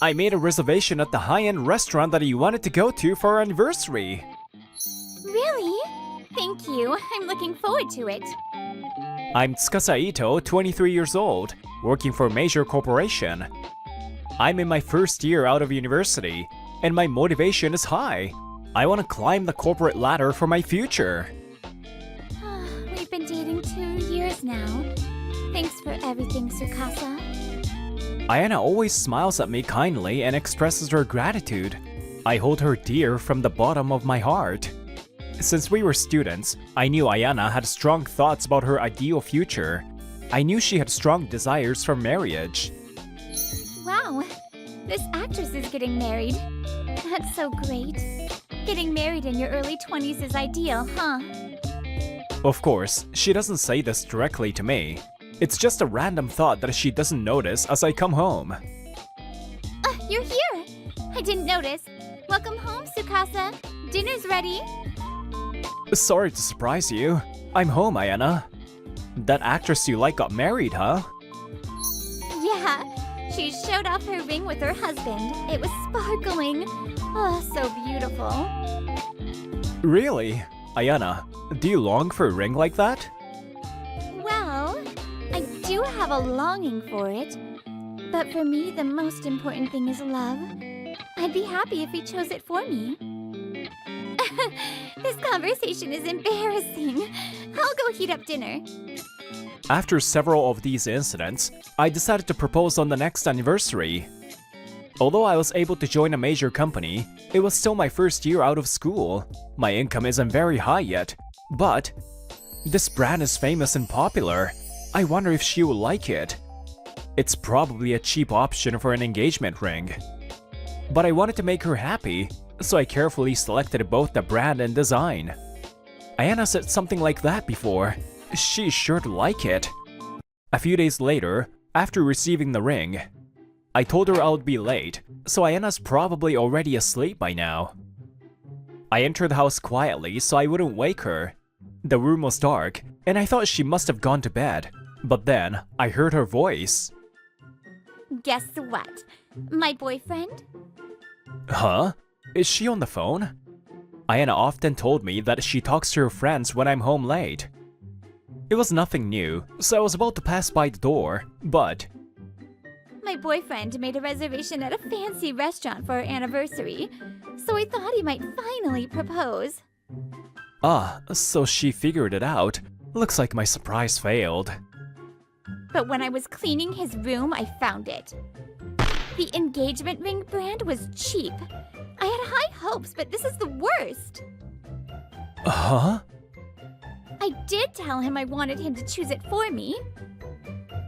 I made a reservation at the high-end restaurant that you wanted to go to for our anniversary. Really? Thank you. I'm looking forward to it. I'm Tsukasa Ito, 23 years old, working for a major corporation. I'm in my first year out of university, and my motivation is high. I want to climb the corporate ladder for my future. We've been dating 2 years now. Thanks for everything, Tsukasa. Ayana always smiles at me kindly and expresses her gratitude. I hold her dear from the bottom of my heart. Since we were students, I knew Ayana had strong thoughts about her ideal future. I knew she had strong desires for marriage. Wow, this actress is getting married. That's so great. Getting married in your early 20s is ideal, huh? Of course, she doesn't say this directly to me. It's just a random thought that she doesn't notice as I come home. You're here! I didn't notice. Welcome home, Tsukasa. Dinner's ready. Sorry to surprise you. I'm home, Ayana. That actress you like got married, huh? Yeah, she showed off her ring with her husband. It was sparkling. Oh, so beautiful. Really? Ayana, do you long for a ring like that? Well, I do have a longing for it. But for me, the most important thing is love. I'd be happy if he chose it for me. This conversation is embarrassing. I'll go heat up dinner. After several of these incidents, I decided to propose on the next anniversary. Although I was able to join a major company, it was still my first year out of school. My income isn't very high yet, but this brand is famous and popular. I wonder if she will like it. It's probably a cheap option for an engagement ring. But I wanted to make her happy, so I carefully selected both the brand and design. Ayana said something like that before. She's sure to like it. A few days later, after receiving the ring, I told her I would be late, so Ayana's probably already asleep by now. I entered the house quietly so I wouldn't wake her. The room was dark, and I thought she must have gone to bed. But then, I heard her voice. Guess what? My boyfriend? Huh? Is she on the phone? Ayana often told me that she talks to her friends when I'm home late. It was nothing new, so I was about to pass by the door, but... My boyfriend made a reservation at a fancy restaurant for our anniversary, so I thought he might finally propose. Ah, so she figured it out. Looks like my surprise failed. But when I was cleaning his room, I found it. The engagement ring brand was cheap. I had high hopes, but this is the worst. Huh? I did tell him I wanted him to choose it for me.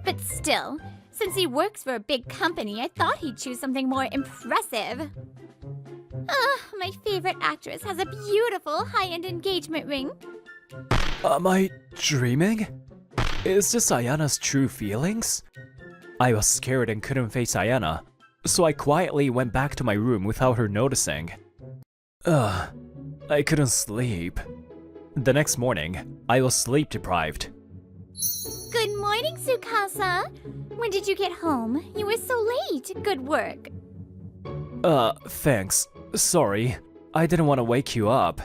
But still, since he works for a big company, I thought he'd choose something more impressive. My favorite actress has a beautiful high-end engagement ring. Am I dreaming? Is this Ayana's true feelings? I was scared and couldn't face Ayana, so I quietly went back to my room without her noticing. I couldn't sleep. The next morning, I was sleep deprived. Good morning, Tsukasa. When did you get home? You were so late. Good work. Thanks. Sorry, I didn't want to wake you up.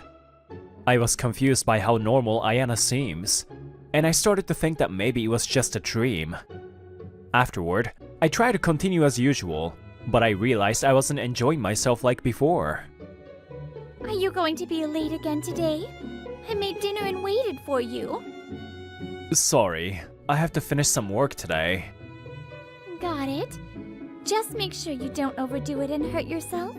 I was confused by how normal Ayana seems, and I started to think that maybe it was just a dream. Afterward, I tried to continue as usual, but I realized I wasn't enjoying myself like before. Are you going to be late again today? I made dinner and waited for you. Sorry, I have to finish some work today. Got it. Just make sure you don't overdo it and hurt yourself.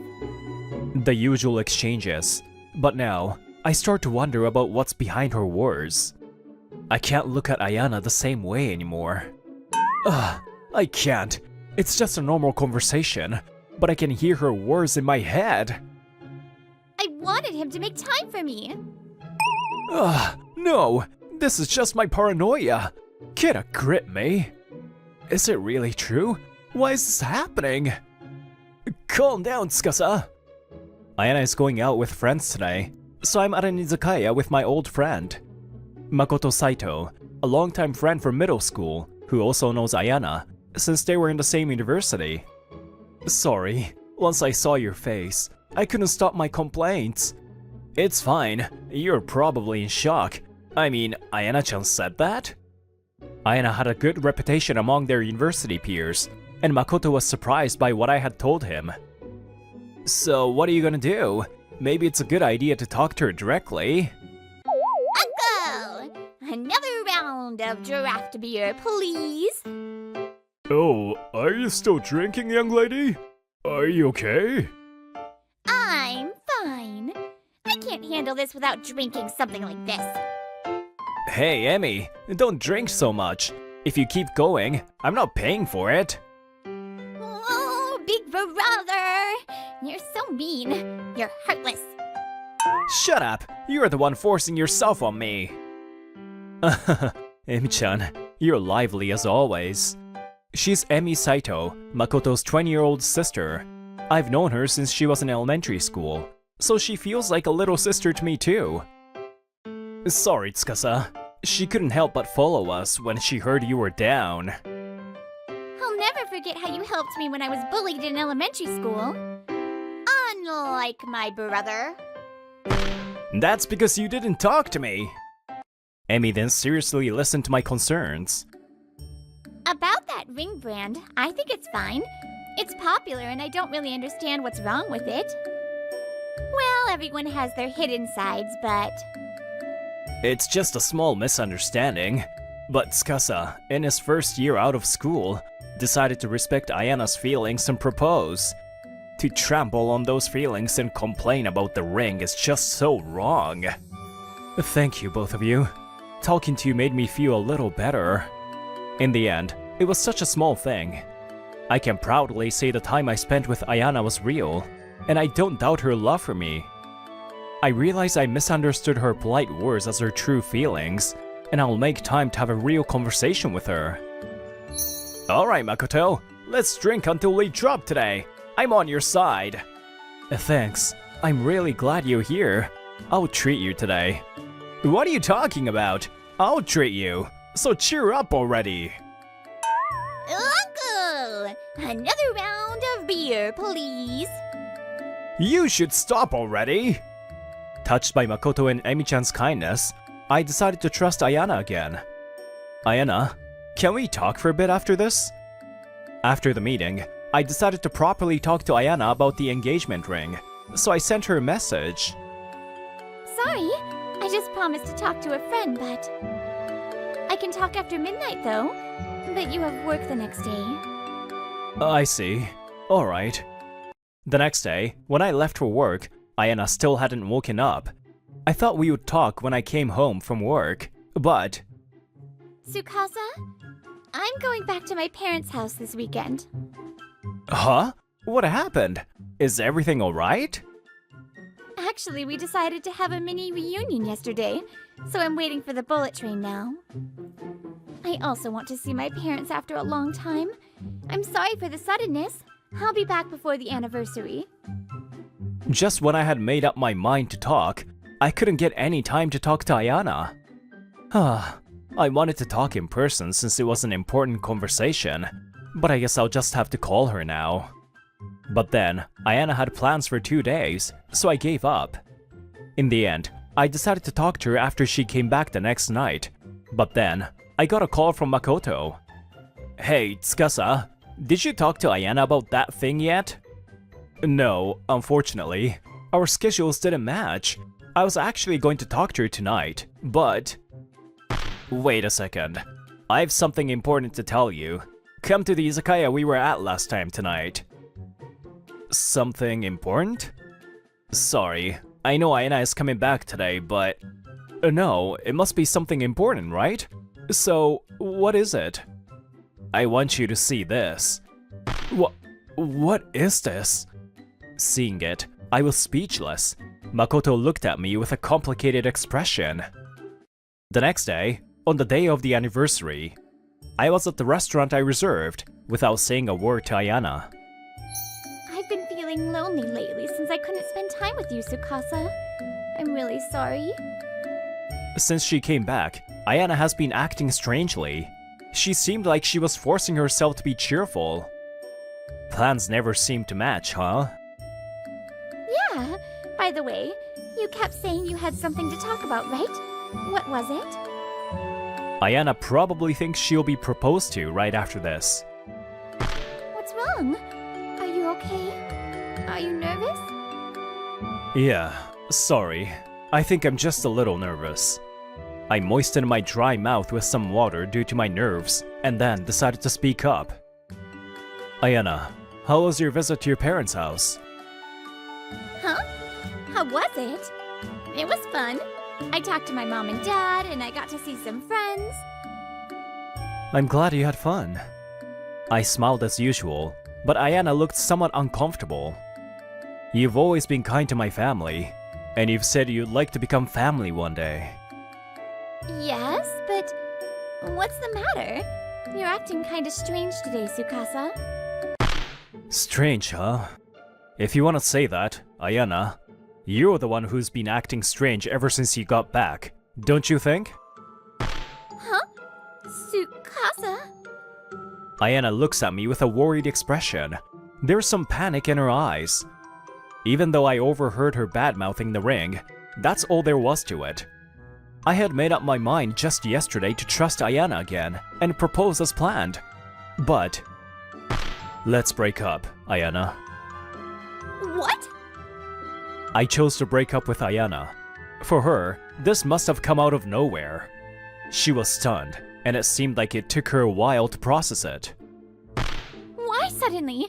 The usual exchanges, but now, I start to wonder about what's behind her words. I can't look at Ayana the same way anymore. I can't. It's just a normal conversation, but I can hear her words in my head. I wanted him to make time for me. No, this is just my paranoia. Get a grip, me. Is it really true? Why is this happening? Calm down, Tsukasa. Ayana is going out with friends today, so I'm at an izakaya with my old friend. Makoto Saito, a longtime friend from middle school, who also knows Ayana, since they were in the same university. Sorry, once I saw your face, I couldn't stop my complaints. It's fine, you're probably in shock. I mean, Ayana-chan said that? Ayana had a good reputation among their university peers, and Makoto was surprised by what I had told him. So what are you gonna do? Maybe it's a good idea to talk to her directly. Uncle! Another round of draft beer, please. Oh, are you still drinking, young lady? Are you okay? I'm fine. I can't handle this without drinking something like this. Hey, Emmy, don't drink so much. If you keep going, I'm not paying for it. Oh, big brother! You're so mean. You're heartless. Shut up! You're the one forcing yourself on me. Emi-chan, you're lively as always. She's Emi Saito, Makoto's 20-year-old sister. I've known her since she was in elementary school, so she feels like a little sister to me too. Sorry, Tsukasa. She couldn't help but follow us when she heard you were down. I'll never forget how you helped me when I was bullied in elementary school. Unlike my brother. That's because you didn't talk to me. Emi then seriously listened to my concerns. About that ring brand, I think it's fine. It's popular and I don't really understand what's wrong with it. Well, everyone has their hidden sides, but... It's just a small misunderstanding. But Tsukasa, in his first year out of school, decided to respect Ayana's feelings and propose. To trample on those feelings and complain about the ring is just so wrong. Thank you, both of you. Talking to you made me feel a little better. In the end, it was such a small thing. I can proudly say the time I spent with Ayana was real, and I don't doubt her love for me. I realize I misunderstood her polite words as her true feelings, and I'll make time to have a real conversation with her. Alright, Makoto, let's drink until we drop today. I'm on your side. Thanks. I'm really glad you're here. I'll treat you today. What are you talking about? I'll treat you. So cheer up already. Uncle! Another round of beer, please. You should stop already. Touched by Makoto and Emi-chan's kindness, I decided to trust Ayana again. Ayana, can we talk for a bit after this? After the meeting, I decided to properly talk to Ayana about the engagement ring, so I sent her a message. Sorry, I just promised to talk to a friend, but... I can talk after midnight, though. But you have work the next day. I see. Alright. The next day, when I left for work, Ayana still hadn't woken up. I thought we would talk when I came home from work, but... Tsukasa? I'm going back to my parents' house this weekend. Huh? What happened? Is everything alright? Actually, we decided to have a mini reunion yesterday, so I'm waiting for the bullet train now. I also want to see my parents after a long time. I'm sorry for the suddenness. I'll be back before the anniversary. Just when I had made up my mind to talk, I couldn't get any time to talk to Ayana. I wanted to talk in person since it was an important conversation, but I guess I'll just have to call her now. But then, Ayana had plans for 2 days, so I gave up. In the end, I decided to talk to her after she came back the next night, but then, I got a call from Makoto. Hey, Tsukasa, did you talk to Ayana about that thing yet? No, unfortunately. Our schedules didn't match. I was actually going to talk to her tonight, but... Wait a second. I have something important to tell you. Come to the izakaya we were at last time tonight. Something important? Sorry, I know Ayana is coming back today, but... No, it must be something important, right? So, what is it? I want you to see this. What is this? Seeing it, I was speechless. Makoto looked at me with a complicated expression. The next day, on the day of the anniversary, I was at the restaurant I reserved without saying a word to Ayana. I've been feeling lonely lately since I couldn't spend time with you, Tsukasa. I'm really sorry. Since she came back, Ayana has been acting strangely. She seemed like she was forcing herself to be cheerful. Plans never seem to match, huh? Yeah. By the way, you kept saying you had something to talk about, right? What was it? Ayana probably thinks she'll be proposed to right after this. What's wrong? Are you okay? Are you nervous? Yeah, sorry. I think I'm just a little nervous. I moistened my dry mouth with some water due to my nerves, and then decided to speak up. Ayana, how was your visit to your parents' house? Huh? How was it? It was fun. I talked to my mom and dad, and I got to see some friends. I'm glad you had fun. I smiled as usual, but Ayana looked somewhat uncomfortable. You've always been kind to my family, and you've said you'd like to become family one day. Yes, but what's the matter? You're acting kinda strange today, Tsukasa. Strange, huh? If you want to say that, Ayana, you're the one who's been acting strange ever since you got back, don't you think? Huh? Tsukasa? Ayana looks at me with a worried expression. There's some panic in her eyes. Even though I overheard her bad-mouthing the ring, that's all there was to it. I had made up my mind just yesterday to trust Ayana again and propose as planned. But let's break up, Ayana. What? I chose to break up with Ayana. For her, this must have come out of nowhere. She was stunned, and it seemed like it took her a while to process it. Why suddenly?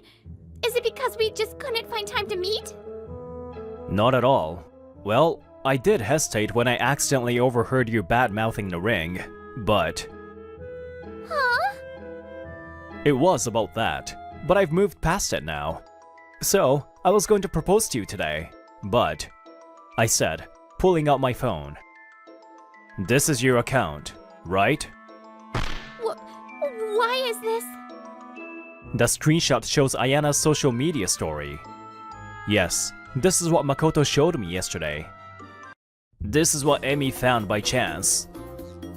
Is it because we just couldn't find time to meet? Not at all. Well, I did hesitate when I accidentally overheard you bad-mouthing the ring, but Huh? it was about that. But I've moved past it now. So, I was going to propose to you today, but I said, pulling out my phone. This is your account, right? Why is this? The screenshot shows Ayana's social media story. Yes, this is what Makoto showed me yesterday. This is what Emi found by chance.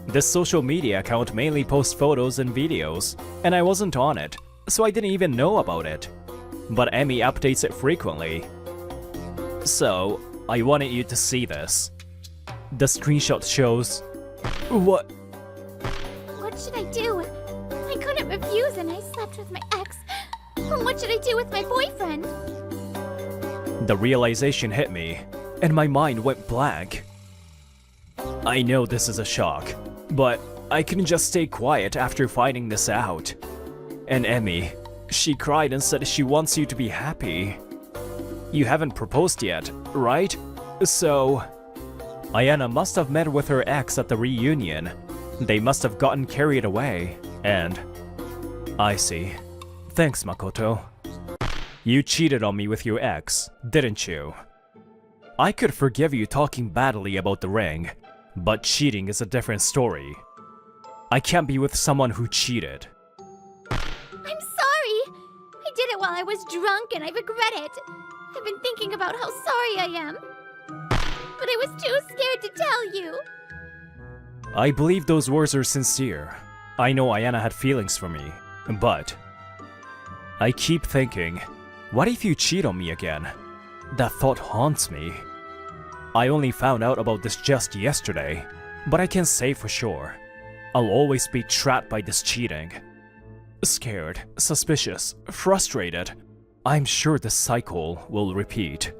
This social media account mainly posts photos and videos, and I wasn't on it, so I didn't even know about it. But Emi updates it frequently. So, I wanted you to see this. The screenshot shows... What? What should I do? I couldn't refuse and I slept with my ex. What should I do with my boyfriend? The realization hit me, and my mind went blank. I know this is a shock, but I couldn't just stay quiet after finding this out. And Emi, she cried and said she wants you to be happy. You haven't proposed yet, right? So... Ayana must have met with her ex at the reunion. They must have gotten carried away, and... I see. Thanks, Makoto. You cheated on me with your ex, didn't you? I could forgive you talking badly about the ring, but cheating is a different story. I can't be with someone who cheated. I'm sorry! I did it while I was drunk and I regret it. I've been thinking about how sorry I am. But I was too scared to tell you. I believe those words are sincere. I know Ayana had feelings for me, but... I keep thinking, what if you cheat on me again? That thought haunts me. I only found out about this just yesterday, but I can't say for sure. I'll always be trapped by this cheating. Scared, suspicious, frustrated. I'm sure this cycle will repeat.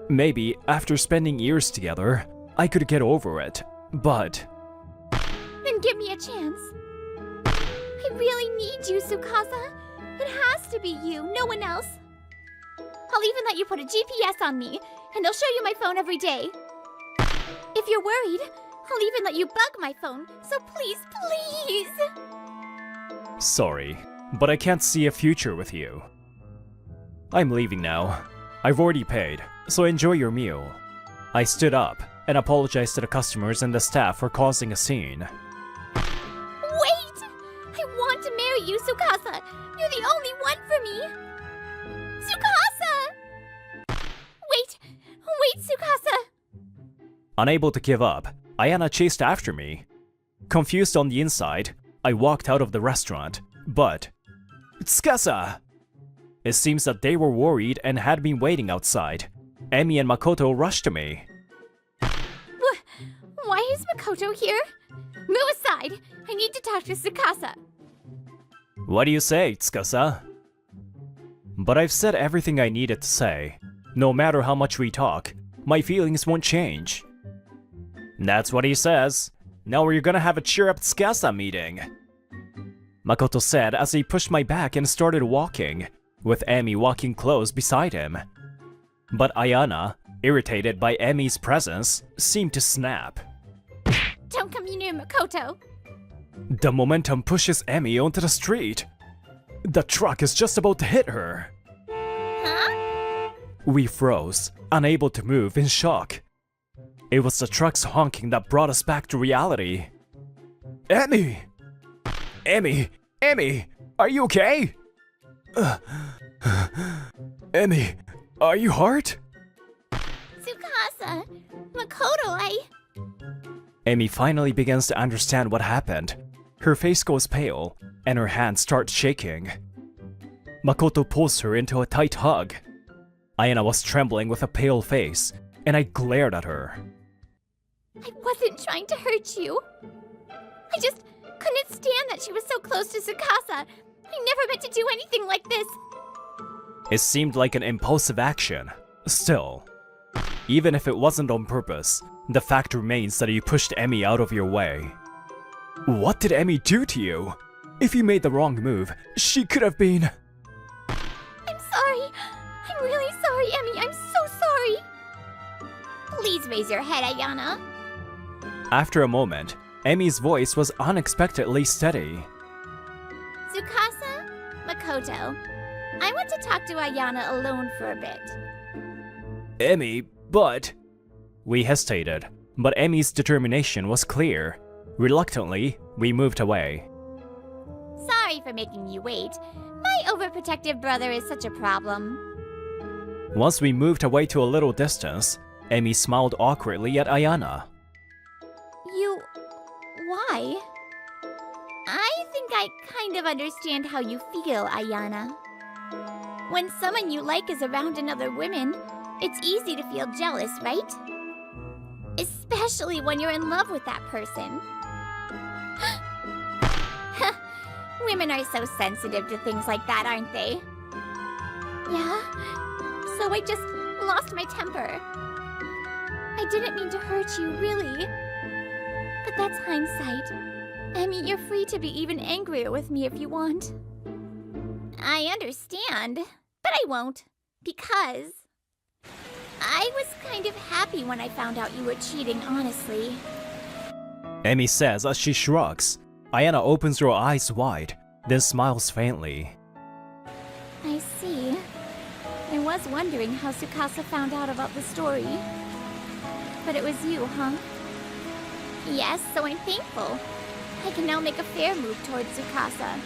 Maybe after spending years together, I could get over it, but... Then give me a chance. I really need you, Tsukasa. It has to be you, no one else. I'll even let you put a GPS on me, and I'll show you my phone every day. If you're worried, I'll even let you bug my phone, so please, please! Sorry, but I can't see a future with you. I'm leaving now. I've already paid, so enjoy your meal. I stood up and apologized to the customers and the staff for causing a scene. Wait! I want to marry you, Tsukasa! You're the only one for me! Tsukasa! Wait, Tsukasa! Unable to give up, Ayana chased after me. Confused on the inside, I walked out of the restaurant, but... Tsukasa! It seems that they were worried and had been waiting outside. Emi and Makoto rushed to me. Why is Makoto here? Move aside! I need to talk to Tsukasa. What do you say, Tsukasa? But I've said everything I needed to say. No matter how much we talk, my feelings won't change. That's what he says. Now we're gonna have a cheer up Tsukasa meeting. Makoto said as he pushed my back and started walking, with Emi walking close beside him. But Ayana, irritated by Emi's presence, seemed to snap. Don't come near Makoto. The momentum pushes Emi onto the street. The truck is just about to hit her. Huh? We froze, unable to move in shock. It was the truck's honking that brought us back to reality. Emi! Emi! Emi! Are you okay? Emi, are you hurt? Tsukasa! Makoto, Emi finally begins to understand what happened. Her face goes pale, and her hands start shaking. Makoto pulls her into a tight hug. Ayana was trembling with a pale face, and I glared at her. I wasn't trying to hurt you. I just couldn't stand that she was so close to Tsukasa. I never meant to do anything like this. It seemed like an impulsive action. Still, even if it wasn't on purpose, the fact remains that you pushed Emi out of your way. What did Emi do to you? If you made the wrong move, she could have been... I'm sorry. I'm really sorry, Emi. I'm so sorry. Please raise your head, Ayana. After a moment, Emi's voice was unexpectedly steady. Tsukasa, Makoto, I want to talk to Ayana alone for a bit. Emi, but... We hesitated, but Emi's determination was clear. Reluctantly, we moved away. Sorry for making you wait. My overprotective brother is such a problem. Once we moved away to a little distance, Emi smiled awkwardly at Ayana. Why? I think I kind of understand how you feel, Ayana. When someone you like is around another woman, it's easy to feel jealous, right? Especially when you're in love with that person. Women are so sensitive to things like that, aren't they? Yeah, so I just lost my temper. I didn't mean to hurt you, really. But that's hindsight. Emi, you're free to be even angrier with me if you want. I understand, but I won't. Because I was kind of happy when I found out you were cheating, honestly. Emi says as she shrugs. Ayana opens her eyes wide, then smiles faintly. I see. I was wondering how Tsukasa found out about the story. But it was you, huh? Yes, so I'm thankful. I can now make a fair move towards Tsukasa.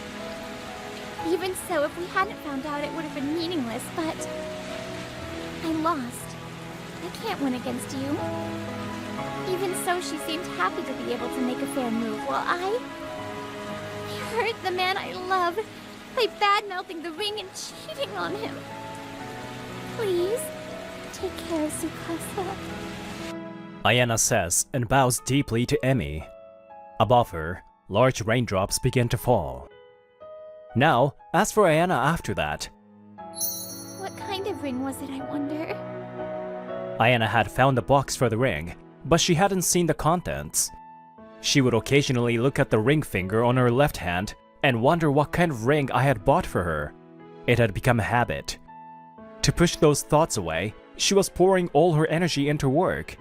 Even so, if we hadn't found out, it would have been meaningless, but I lost. I can't win against you. Even so, she seemed happy to be able to make a fair move, while I hurt the man I love by bad-mouthing the ring and cheating on him. Please, take care of Tsukasa. Ayana says and bows deeply to Emi. Above her, large raindrops begin to fall. Now, as for Ayana after that. What kind of ring was it, I wonder? Ayana had found the box for the ring, but she hadn't seen the contents. She would occasionally look at the ring finger on her left hand and wonder what kind of ring I had bought for her. It had become a habit. To push those thoughts away, she was pouring all her energy into work.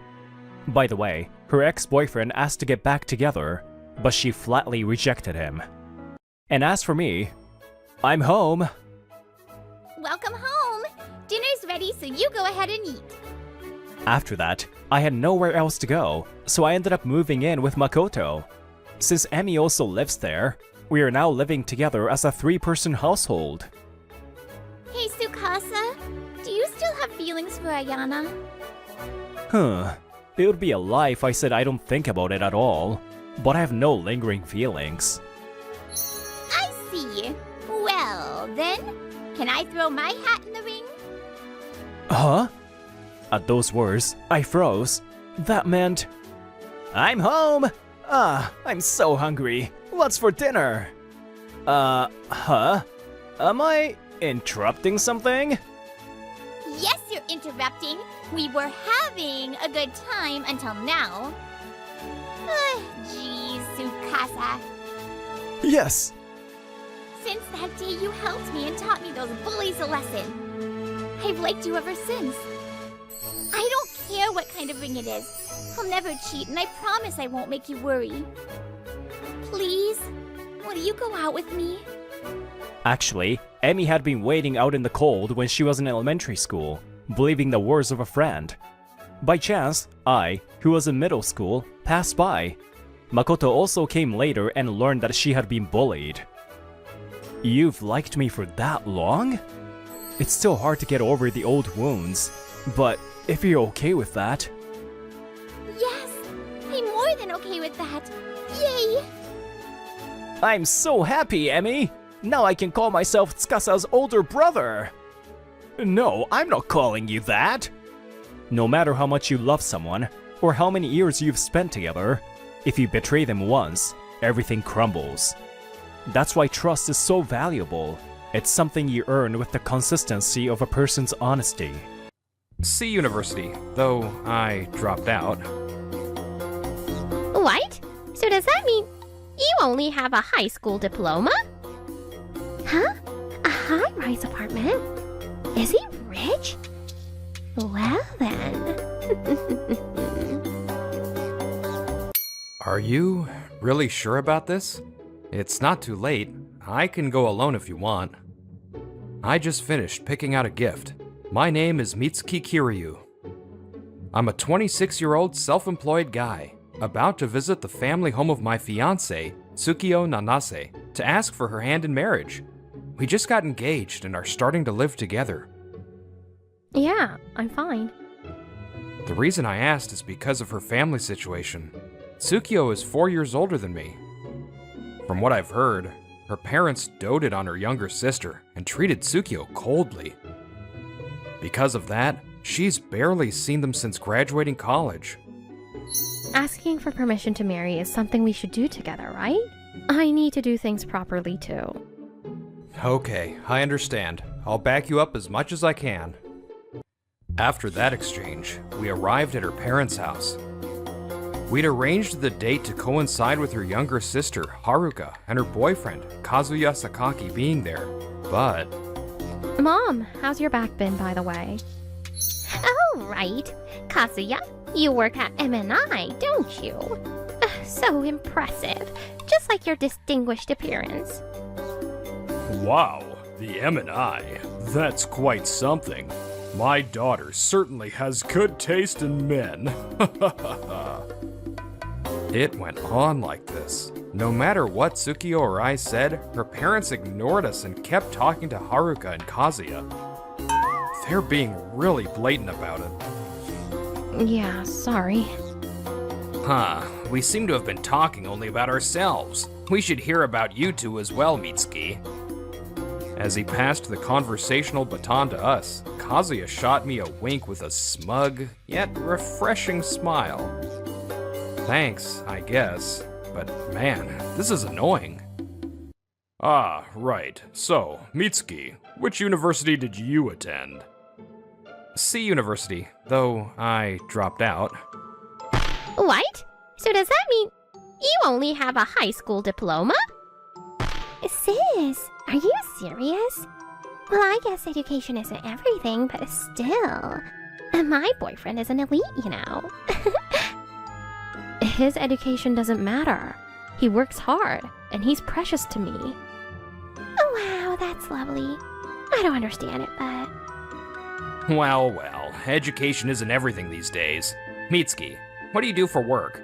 By the way, her ex-boyfriend asked to get back together, but she flatly rejected him. And as for me, I'm home. Welcome home! Dinner's ready, so you go ahead and eat. After that, I had nowhere else to go, so I ended up moving in with Makoto. Since Emi also lives there, we are now living together as a 3-person household. Hey, Tsukasa, do you still have feelings for Ayana? It would be a lie if I said I don't think about it at all, but I have no lingering feelings. I see. Well, then, Can I throw my hat in the ring? Huh? At those words, I froze. That meant... I'm home! I'm so hungry. What's for dinner? Huh? Am I interrupting something? Yes, you're interrupting. We were having a good time until now. Geez, Tsukasa. Yes. Since that day you helped me and taught me those bullies a lesson. I've liked you ever since. I don't care what kind of ring it is. I'll never cheat, and I promise I won't make you worry. Please, will you go out with me? Actually, Emmy had been waiting out in the cold when she was in elementary school, believing the words of a friend. By chance, I, who was in middle school, passed by. Makoto also came later and learned that she had been bullied. You've liked me for that long? It's still hard to get over the old wounds, but if you're okay with that... Yes, I'm more than okay with that. Yay! I'm so happy, Emmy! Now I can call myself Tsukasa's older brother! No, I'm not calling you that! No matter how much you love someone, or how many years you've spent together, if you betray them once, everything crumbles. That's why trust is so valuable. It's something you earn with the consistency of a person's honesty. C University, though I dropped out. What? So does that mean you only have a high school diploma? Huh? A high-rise apartment? Is he rich? Well then. Are you really sure about this? It's not too late. I can go alone if you want. I just finished picking out a gift. My name is Mitsuki Kiryu. I'm a 26-year-old self-employed guy, about to visit the family home of my fiancée, Tsukio Nanase, to ask for her hand in marriage. We just got engaged and are starting to live together. Yeah, I'm fine. The reason I asked is because of her family situation. Tsukio is 4 years older than me. From what I've heard, her parents doted on her younger sister and treated Tsukio coldly. Because of that, she's barely seen them since graduating college. Asking for permission to marry is something we should do together, right? I need to do things properly too. Okay, I understand. I'll back you up as much as I can. After that exchange, we arrived at her parents' house. We'd arranged the date to coincide with her younger sister, Haruka, and her boyfriend, Kazuya Sakaki, being there. But... Mom, how's your back been, by the way? Oh, right. Kazuya, you work at M&I, don't you? So impressive. Just like your distinguished appearance. Wow, the M&I. That's quite something. My daughter certainly has good taste in men. it went on like this. No matter what Tsukio or I said, her parents ignored us and kept talking to Haruka and Kazuya. They're being really blatant about it. Yeah, sorry. We seem to have been talking only about ourselves. We should hear about you two as well, Mitsuki. As he passed the conversational baton to us, Kazuya shot me a wink with a smug, yet refreshing smile. Thanks, I guess, but man, this is annoying. Ah, right. So, Mitsuki, which university did you attend? C University, though I dropped out. What? So does that mean you only have a high school diploma? Sis, are you serious? Well, I guess education isn't everything, but still. My boyfriend is an elite, you know. His education doesn't matter. He works hard, and he's precious to me. Oh, wow, that's lovely. I don't understand it, but... Well, education isn't everything these days. Mitsuki, what do you do for work?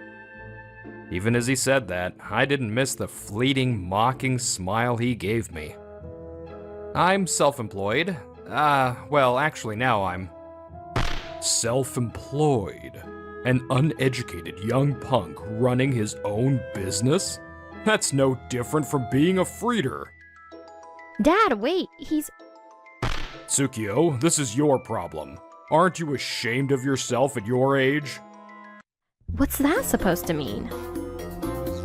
Even as he said that, I didn't miss the fleeting, mocking smile he gave me. I'm self-employed. Well, actually now I'm... Self-employed? An uneducated young punk running his own business? That's no different from being a freeder. Dad, wait, he's... Tsukio, this is your problem. Aren't you ashamed of yourself at your age? What's that supposed to mean?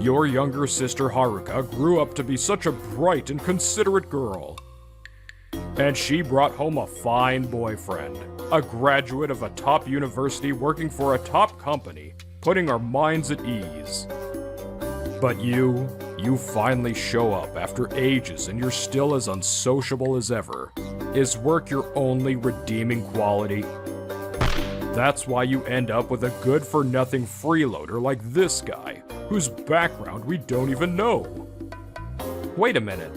Your younger sister Haruka grew up to be such a bright and considerate girl. And she brought home a fine boyfriend, a graduate of a top university working for a top company, putting our minds at ease. But you finally show up after ages and you're still as unsociable as ever. Is work your only redeeming quality? That's why you end up with a good-for-nothing freeloader like this guy, whose background we don't even know. Wait a minute.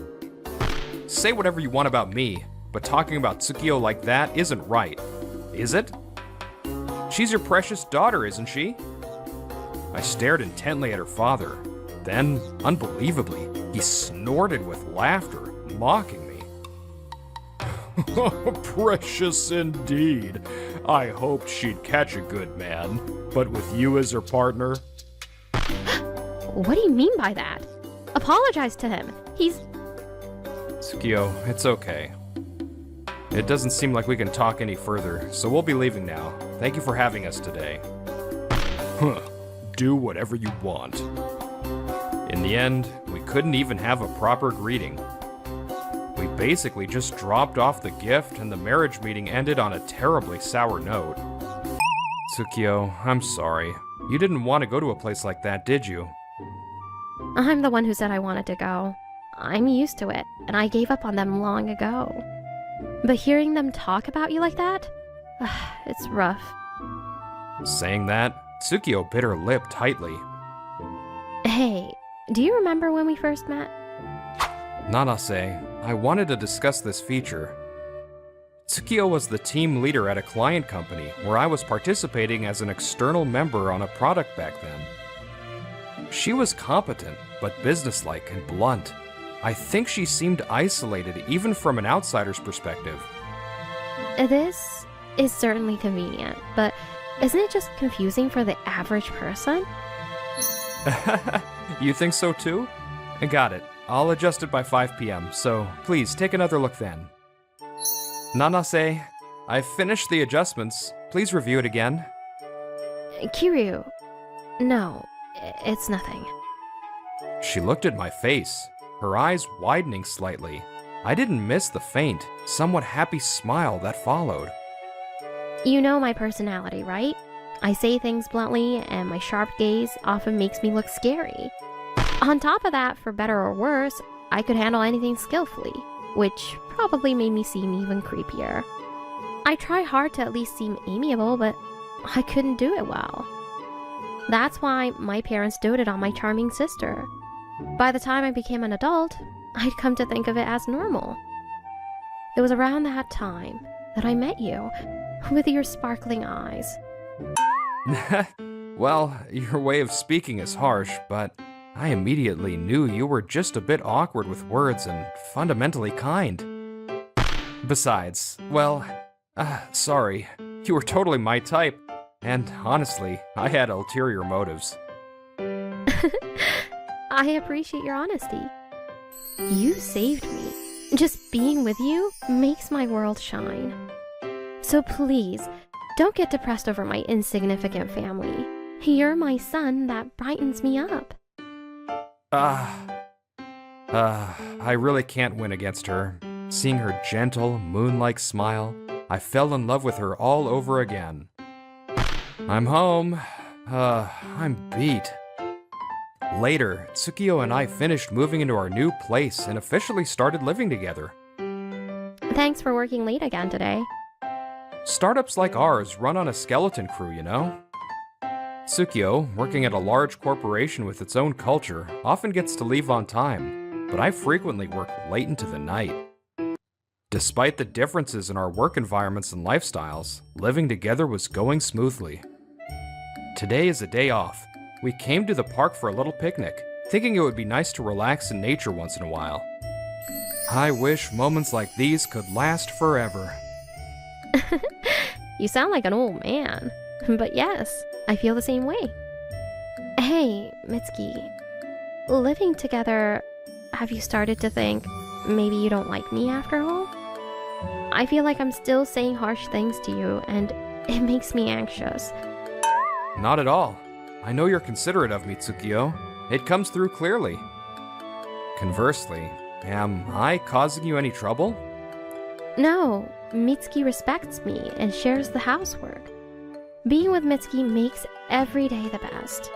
Say whatever you want about me, but talking about Tsukio like that isn't right, is it? She's your precious daughter, isn't she? I stared intently at her father. Then, unbelievably, he snorted with laughter, mocking me. Precious indeed. I hoped she'd catch a good man, but with you as her partner... What do you mean by that? Apologize to him. He's... Tsukio, it's okay. It doesn't seem like we can talk any further, so we'll be leaving now. Thank you for having us today. Do whatever you want. In the end, we couldn't even have a proper greeting. We basically just dropped off the gift and the marriage meeting ended on a terribly sour note. Tsukio, I'm sorry. You didn't want to go to a place like that, did you? I'm the one who said I wanted to go. I'm used to it, and I gave up on them long ago. But hearing them talk about you like that, it's rough. Saying that, Tsukio bit her lip tightly. Hey, do you remember when we first met? Nanase, I wanted to discuss this feature. Tsukio was the team leader at a client company where I was participating as an external member on a product back then. She was competent, but businesslike and blunt. I think she seemed isolated even from an outsider's perspective. This is certainly convenient, but isn't it just confusing for the average person? You think so too? Got it. I'll adjust it by 5 p.m., so please take another look then. Nanase, I've finished the adjustments. Please review it again. Kiryu, no, it's nothing. She looked at my face, her eyes widening slightly. I didn't miss the faint, somewhat happy smile that followed. You know my personality, right? I say things bluntly, and my sharp gaze often makes me look scary. On top of that, for better or worse, I could handle anything skillfully, which probably made me seem even creepier. I try hard to at least seem amiable, but I couldn't do it well. That's why my parents doted on my charming sister. By the time I became an adult, I'd come to think of it as normal. It was around that time that I met you, with your sparkling eyes. Well, your way of speaking is harsh, but I immediately knew you were just a bit awkward with words and fundamentally kind. Besides, well, sorry, you were totally my type, and honestly, I had ulterior motives. I appreciate your honesty. You saved me. Just being with you makes my world shine. So please, don't get depressed over my insignificant family. You're my sun that brightens me up. I really can't win against her. Seeing her gentle, moon-like smile, I fell in love with her all over again. I'm home. I'm beat. Later, Tsukio and I finished moving into our new place and officially started living together. Thanks for working late again today. Startups like ours run on a skeleton crew, you know? Tsukio, working at a large corporation with its own culture, often gets to leave on time, but I frequently work late into the night. Despite the differences in our work environments and lifestyles, living together was going smoothly. Today is a day off. We came to the park for a little picnic, thinking it would be nice to relax in nature once in a while. I wish moments like these could last forever. You sound like an old man. But yes, I feel the same way. Hey, Mitsuki. Living together, have you started to think maybe you don't like me after all? I feel like I'm still saying harsh things to you, and it makes me anxious. Not at all. I know you're considerate of me, Tsukio. It comes through clearly. Conversely, am I causing you any trouble? No, Mitsuki respects me and shares the housework. Being with Mitsuki makes every day the best.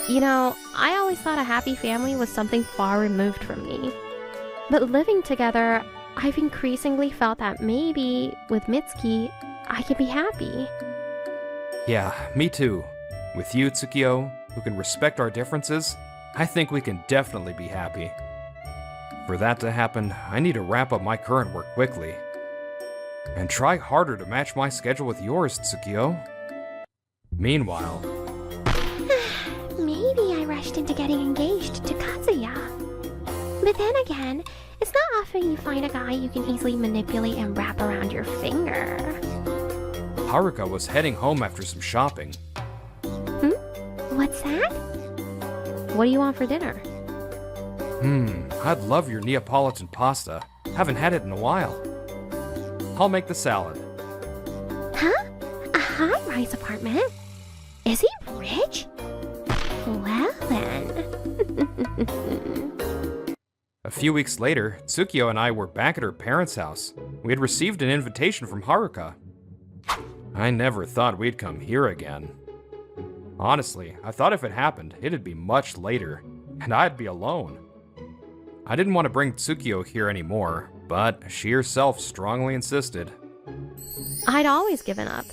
You know, I always thought a happy family was something far removed from me. But living together, I've increasingly felt that maybe, with Mitsuki, I can be happy. Yeah, me too. With you, Tsukio, who can respect our differences, I think we can definitely be happy. For that to happen, I need to wrap up my current work quickly. And try harder to match my schedule with yours, Tsukio. Meanwhile... Maybe I rushed into getting engaged to Kazuya. But then again, it's not often you find a guy you can easily manipulate and wrap around your finger. Haruka was heading home after some shopping. What's that? What do you want for dinner? I'd love your Neapolitan pasta. Haven't had it in a while. I'll make the salad. Huh? A high-rise apartment? Is he rich? Well then. A few weeks later, Tsukio and I were back at her parents' house. We had received an invitation from Haruka. I never thought we'd come here again. Honestly, I thought if it happened, it'd be much later, and I'd be alone. I didn't want to bring Tsukio here anymore, but she herself strongly insisted. I'd always given up.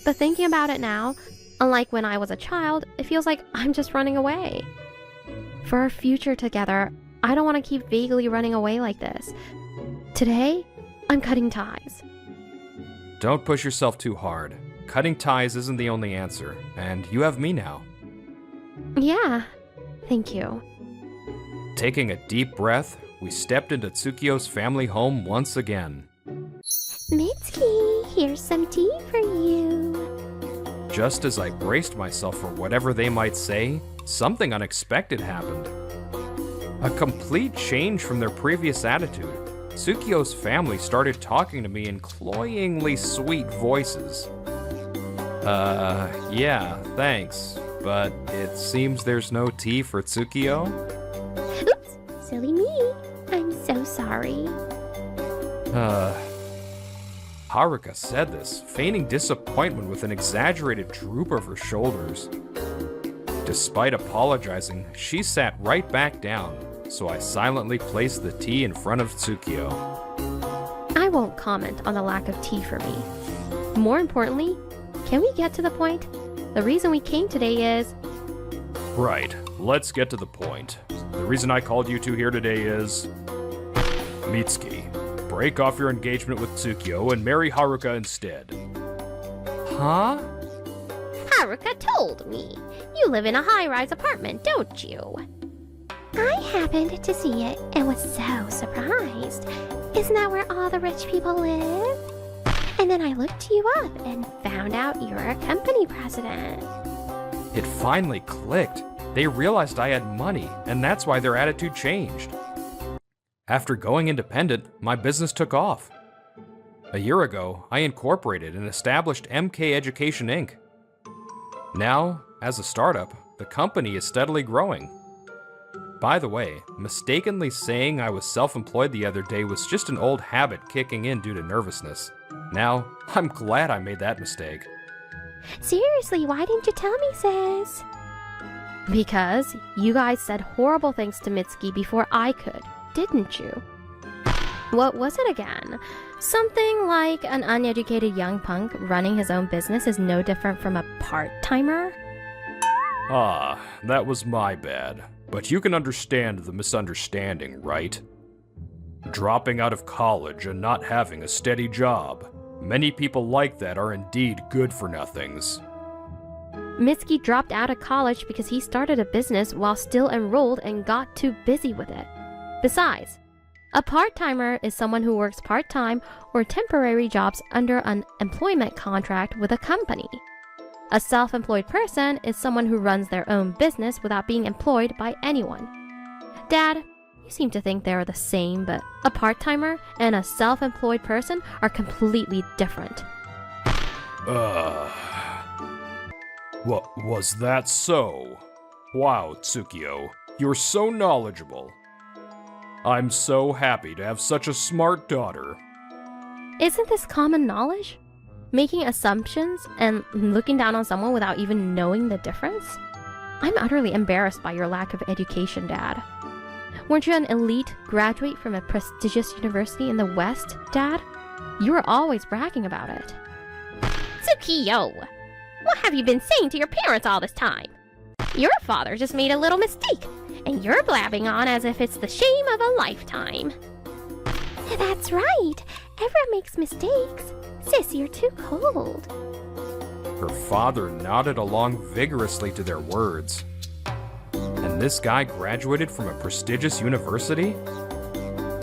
But thinking about it now, unlike when I was a child, it feels like I'm just running away. For our future together, I don't want to keep vaguely running away like this. Today, I'm cutting ties. Don't push yourself too hard. Cutting ties isn't the only answer, and you have me now. Yeah, thank you. Taking a deep breath, we stepped into Tsukio's family home once again. Mitsuki, here's some tea for you. Just as I braced myself for whatever they might say, something unexpected happened. A complete change from their previous attitude. Tsukio's family started talking to me in cloyingly sweet voices. Yeah, thanks, but it seems there's no tea for Tsukio? Oops, silly me. I'm so sorry. Haruka said this, feigning disappointment with an exaggerated droop of her shoulders. Despite apologizing, she sat right back down, so I silently placed the tea in front of Tsukio. I won't comment on the lack of tea for me. More importantly, can we get to the point? The reason we came today is... Right, let's get to the point. The reason I called you two here today is... Mitsuki, break off your engagement with Tsukio and marry Haruka instead. Huh? Haruka told me. You live in a high-rise apartment, don't you? I happened to see it and was so surprised. Isn't that where all the rich people live? And then I looked you up and found out you're a company president. It finally clicked. They realized I had money, and that's why their attitude changed. After going independent, my business took off. A year ago, I incorporated and established MK Education Inc. Now, as a startup, the company is steadily growing. By the way, mistakenly saying I was self-employed the other day was just an old habit kicking in due to nervousness. Now, I'm glad I made that mistake. Seriously, why didn't you tell me, sis? Because you guys said horrible things to Mitsuki before I could, didn't you? What was it again? Something like an uneducated young punk running his own business is no different from a part-timer? Ah, that was my bad. But you can understand the misunderstanding, right? Dropping out of college and not having a steady job. Many people like that are indeed good-for-nothings. Mitsuki dropped out of college because he started a business while still enrolled and got too busy with it. Besides, a part-timer is someone who works part-time or temporary jobs under an employment contract with a company. A self-employed person is someone who runs their own business without being employed by anyone. Dad, You seem to think they're the same, but a part-timer and a self-employed person are completely different. Was that so? Wow, Tsukio, you're so knowledgeable. I'm so happy to have such a smart daughter. Isn't this common knowledge? Making assumptions and looking down on someone without even knowing the difference? I'm utterly embarrassed by your lack of education, Dad. Weren't you an elite graduate from a prestigious university in the West, Dad? You were always bragging about it. Tsukio! What have you been saying to your parents all this time? Your father just made a little mistake, and you're blabbing on as if it's the shame of a lifetime. That's right. Everyone makes mistakes. Sis, you're too cold. Her father nodded along vigorously to their words. And this guy graduated from a prestigious university?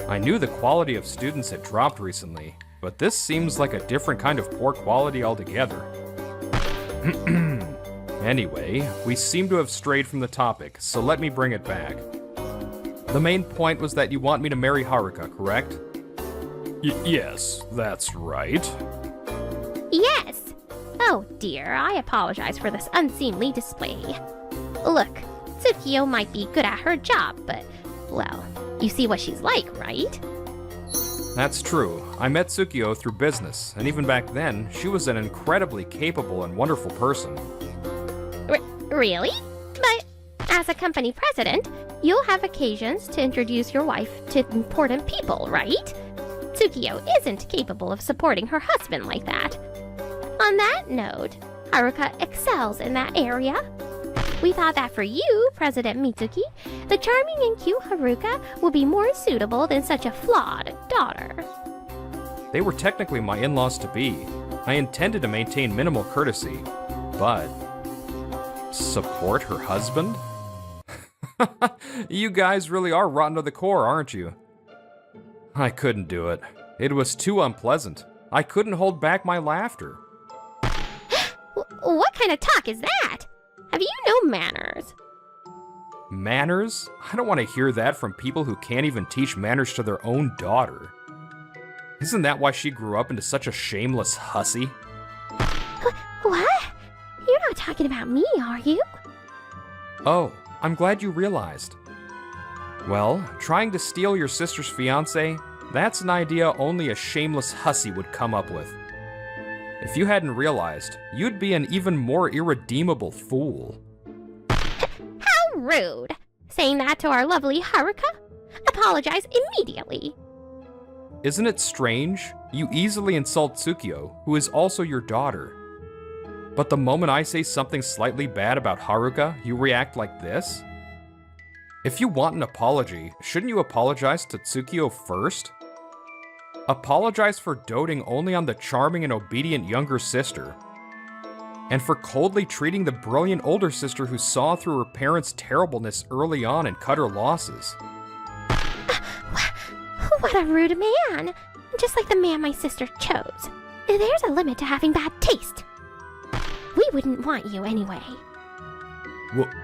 I knew the quality of students had dropped recently, but this seems like a different kind of poor quality altogether. Anyway, we seem to have strayed from the topic, so let me bring it back. The main point was that you want me to marry Haruka, correct? Yes, that's right. Yes! Oh dear, I apologize for this unseemly display. Look, Tsukio might be good at her job, but, well, you see what she's like, right? That's true. I met Tsukio through business, and even back then, she was an incredibly capable and wonderful person. Really? But as a company president, you'll have occasions to introduce your wife to important people, right? Tsukio isn't capable of supporting her husband like that. On that note, Haruka excels in that area. We thought that for you, President Mitsuki, the charming and cute Haruka will be more suitable than such a flawed daughter. They were technically my in-laws to be. I intended to maintain minimal courtesy, but... support her husband? You guys really are rotten to the core, aren't you? I couldn't do it. It was too unpleasant. I couldn't hold back my laughter. What kind of talk is that? Have you no manners? Manners? I don't want to hear that from people who can't even teach manners to their own daughter. Isn't that why she grew up into such a shameless hussy? What? You're not talking about me, are you? Oh, I'm glad you realized. Well, trying to steal your sister's fiancé, that's an idea only a shameless hussy would come up with. If you hadn't realized, you'd be an even more irredeemable fool. How rude! Saying that to our lovely Haruka? Apologize immediately. Isn't it strange? You easily insult Tsukio, who is also your daughter. But the moment I say something slightly bad about Haruka, you react like this? If you want an apology, shouldn't you apologize to Tsukio first? Apologize for doting only on the charming and obedient younger sister. And for coldly treating the brilliant older sister who saw through her parents' terribleness early on and cut her losses. What a rude man! Just like the man my sister chose. There's a limit to having bad taste. We wouldn't want you anyway.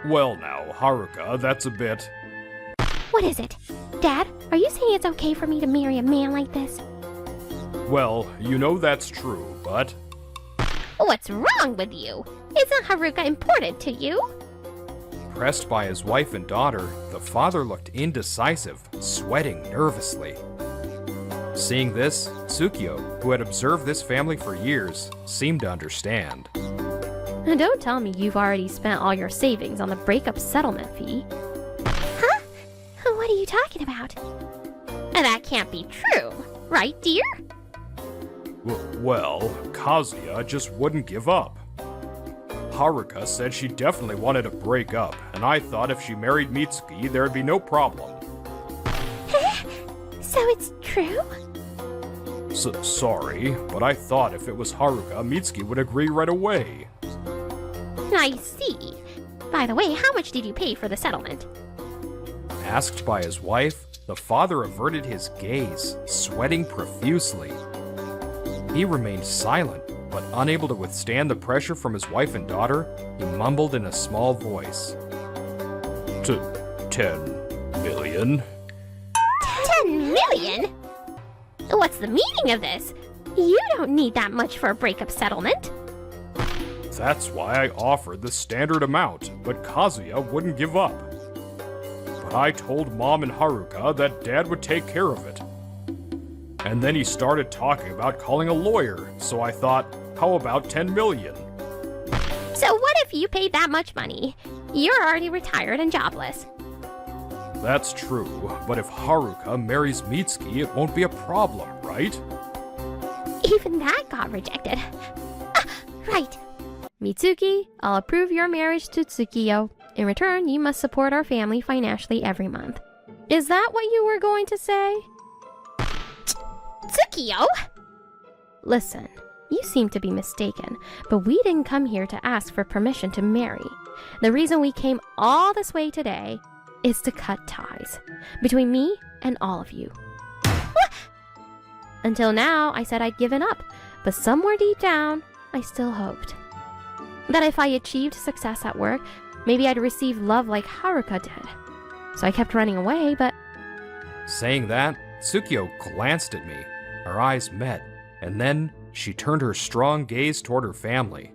Well now, Haruka, that's a bit... What is it? Dad, are you saying it's okay for me to marry a man like this? Well, you know that's true, but... What's wrong with you? Isn't Haruka important to you? Pressed by his wife and daughter, the father looked indecisive, sweating nervously. Seeing this, Tsukio, who had observed this family for years, seemed to understand. Don't tell me you've already spent all your savings on the breakup settlement fee. Huh? What are you talking about? That can't be true, right, dear? Well, Kazuya just wouldn't give up. Haruka said she definitely wanted to break up, and I thought if she married Mitsuki, there'd be no problem. So it's true? Sorry, but I thought if it was Haruka, Mitsuki would agree right away. I see. By the way, how much did you pay for the settlement? Asked by his wife, the father averted his gaze, sweating profusely. He remained silent, but unable to withstand the pressure from his wife and daughter, he mumbled in a small voice. 10 million? million? What's the meaning of this? You don't need that much for a breakup settlement. That's why I offered the standard amount, but Kazuya wouldn't give up. But I told Mom and Haruka that Dad would take care of it. And then he started talking about calling a lawyer, so I thought, how about 10 million? So what if you paid that much money? You're already retired and jobless. That's true, but if Haruka marries Mitsuki, it won't be a problem, right? Even that got rejected. Right. Mitsuki, I'll approve your marriage to Tsukiyo. In return, you must support our family financially every month. Is that what you were going to say? Tsukiyo? Listen, you seem to be mistaken, but we didn't come here to ask for permission to marry. The reason we came all this way today is to cut ties between me and all of you. Until now, I said I'd given up, but somewhere deep down, I still hoped that if I achieved success at work, maybe I'd receive love like Haruka did. So I kept running away, but Saying that, Tsukiyo glanced at me. Our eyes met, and then she turned her strong gaze toward her family.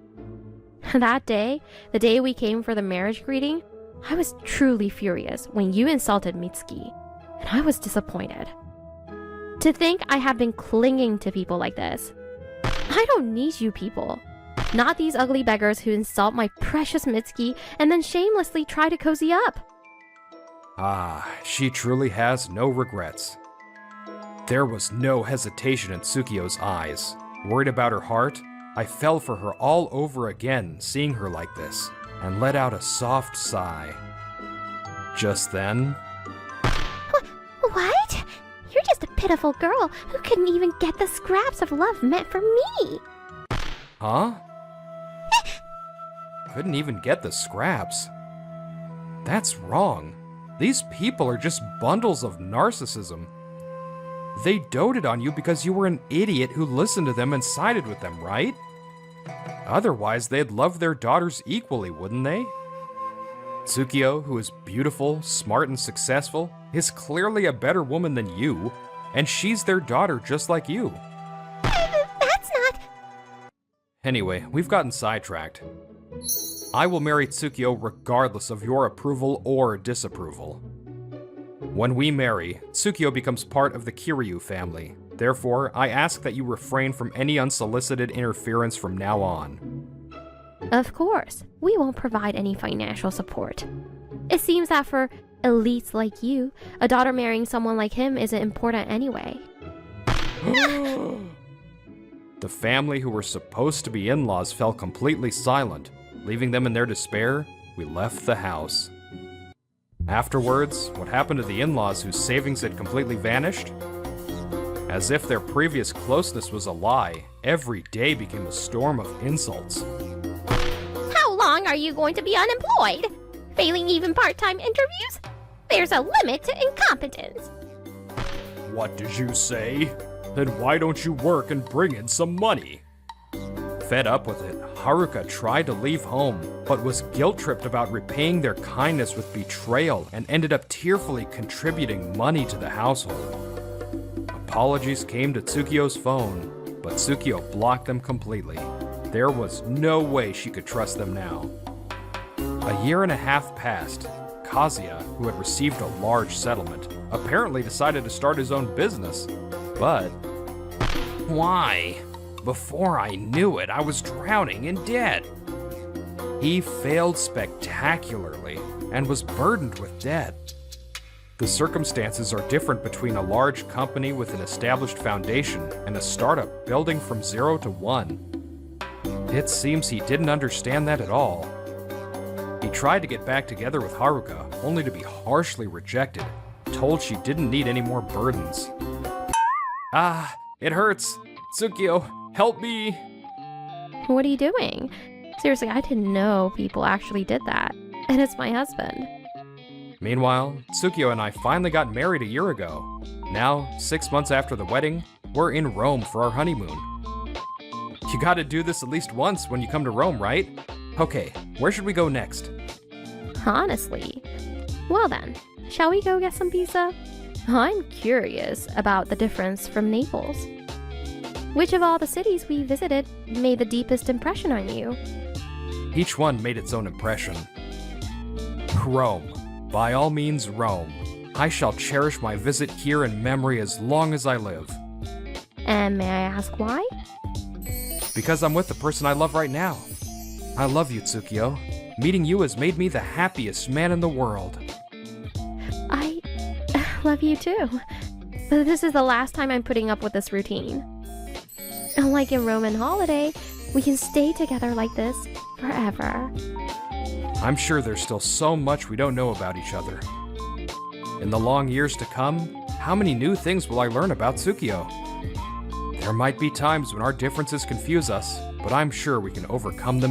that day, the day we came for the marriage greeting, I was truly furious when you insulted Mitsuki, and I was disappointed. To think I have been clinging to people like this. I don't need you people. Not these ugly beggars who insult my precious Mitsuki and then shamelessly try to cozy up. Ah, she truly has no regrets. There was no hesitation in Tsukiyo's eyes. Worried about her heart, I fell for her all over again, seeing her like this, and let out a soft sigh. Just then, What? You're just a pitiful girl who couldn't even get the scraps of love meant for me. huh? Couldn't even get the scraps. That's wrong. These people are just bundles of narcissism. They doted on you because you were an idiot who listened to them and sided with them, right? Otherwise, they'd love their daughters equally, wouldn't they? Tsukiyo, who is beautiful, smart, and successful, is clearly a better woman than you, and she's their daughter just like you. That's not... Anyway, we've gotten sidetracked. I will marry Tsukiyo regardless of your approval or disapproval. When we marry, Tsukiyo becomes part of the Kiryu family. Therefore, I ask that you refrain from any unsolicited interference from now on. Of course, we won't provide any financial support. It seems that for elites like you, a daughter marrying someone like him isn't important anyway. The family who were supposed to be in-laws fell completely silent. Leaving them in their despair, we left the house. Afterwards, what happened to the in-laws whose savings had completely vanished? As if their previous closeness was a lie, every day became a storm of insults. How long are you going to be unemployed? Failing even part-time interviews? There's a limit to incompetence. What did you say? Then why don't you work and bring in some money? Fed up with it, Haruka tried to leave home, but was guilt-tripped about repaying their kindness with betrayal and ended up tearfully contributing money to the household. Apologies came to Tsukiyo's phone, but Tsukiyo blocked them completely. There was no way she could trust them now. A year and a half passed. Kazuya, who had received a large settlement, apparently decided to start his own business. But why? Before I knew it, I was drowning in debt. He failed spectacularly and was burdened with debt. The circumstances are different between a large company with an established foundation and a startup building from 0 to 1. It seems he didn't understand that at all. He tried to get back together with Haruka, only to be harshly rejected, told she didn't need any more burdens. Ah, it hurts. Tsukiyo, help me. What are you doing? Seriously, I didn't know people actually did that. And it's my husband. Meanwhile, Tsukiyo and I finally got married a year ago. Now, 6 months after the wedding, we're in Rome for our honeymoon. You gotta do this at least once when you come to Rome, right? Okay, where should we go next? Honestly. Well then, shall we go get some pizza? I'm curious about the difference from Naples. Which of all the cities we visited made the deepest impression on you? Each one made its own impression. Rome. By all means, Rome. I shall cherish my visit here in memory as long as I live. And may I ask why? Because I'm with the person I love right now. I love you, Tsukio. Meeting you has made me the happiest man in the world. I love you too. But this is the last time I'm putting up with this routine. Like in Roman Holiday, we can stay together like this forever. I'm sure there's still so much we don't know about each other. In the long years to come, how many new things will I learn about Tsukio? There might be times when our differences confuse us, but I'm sure we can overcome them